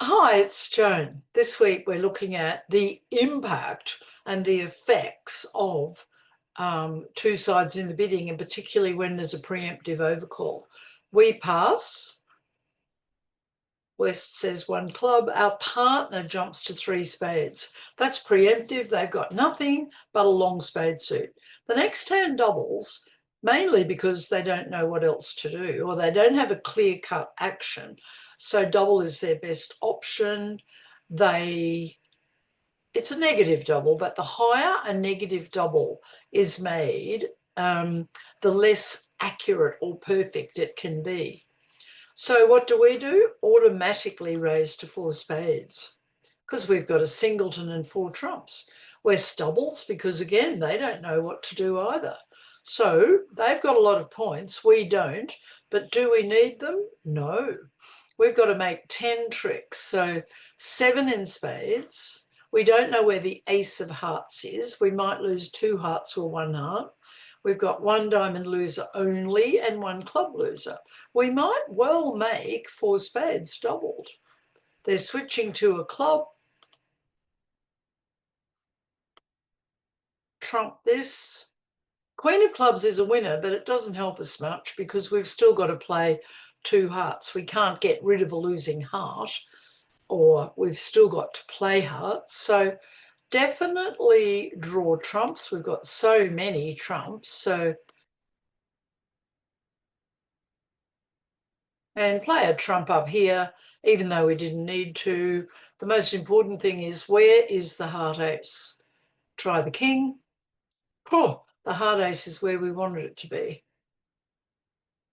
Hi, it's Joan. This week we're looking at the impact and the effects of two sides in the bidding, and particularly when there's a preemptive overcall. We pass. West says one club. Our partner jumps to three spades. That's preemptive. They've got nothing but a long spade suit. The next hand doubles, mainly because they don't know what else to do, or they don't have a clear-cut action. So double is their best option. It's a negative double, but the higher a negative double is made, the less accurate or perfect it can be. So what do? Automatically raise to four spades because we've got a singleton and four trumps. West doubles because, again, they don't know what to do either. So they've got a lot of points. We don't. But do we need them? No. We've got to make 10 tricks. So 7 in spades. We don't know where the ace of hearts is. We might lose 2 hearts or 1 heart. We've got 1 diamond loser only and 1 club loser. We might well make 4 spades doubled. They're switching to a club. Trump this. Queen of clubs is a winner, but it doesn't help us much because we've still got to play 2 hearts. We can't get rid of a losing heart, or we've still got to play hearts. So definitely draw trumps. We've got so many trumps. And play a trump up here, even though we didn't need to. The most important thing is, where is the heart ace? Try the king. Oh, the heart ace is where we wanted it to be.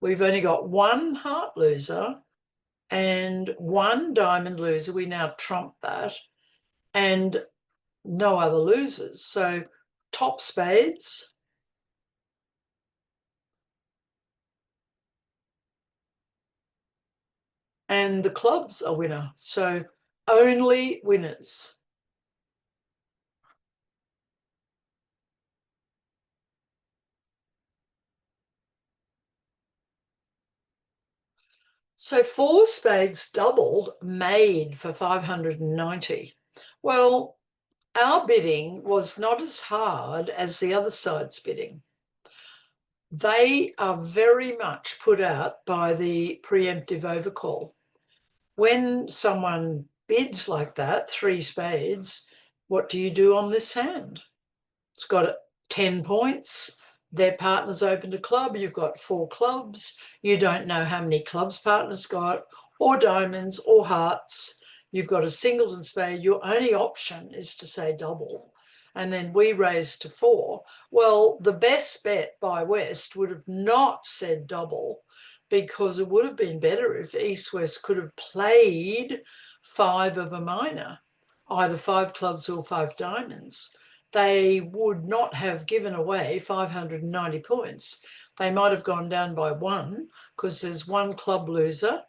We've only got 1 heart loser and 1 diamond loser. We now trump that, and no other losers. So top spades. And the club's a winner. So only winners. So 4 spades doubled, made for 590. Well, our bidding was not as hard as the other side's bidding. They are very much put out by the preemptive overcall. When someone bids like that, 3 spades, what do you do on this hand? It's got 10 points. Their partner's opened a club. You've got 4 clubs. You don't know how many clubs partner's got, or diamonds, or hearts. You've got a singleton spade. Your only option is to say double. And then we raised to 4. Well, the best bet by West would have not said double, because it would have been better if East-West could have played 5 of a minor, either 5 clubs or 5 diamonds. They would not have given away 590 points. They might have gone down by 1 because there's 1 club loser,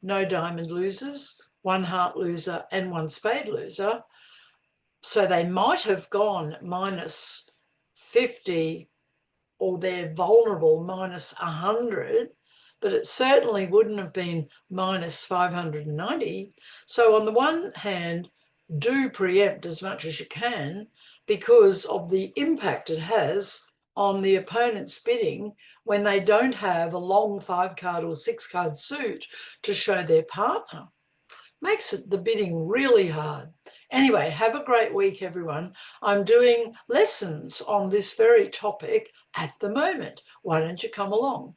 no diamond losers, 1 heart loser and 1 spade loser. So they might have gone minus 50, or they're vulnerable minus 100, but it certainly wouldn't have been minus 590. So on the one hand, do preempt as much as you can, because of the impact it has on the opponent's bidding when they don't have a long 5-card or 6-card suit to show their partner. Makes the bidding really hard. Anyway, have a great week, everyone. I'm doing lessons on this very topic at the moment. Why don't you come along?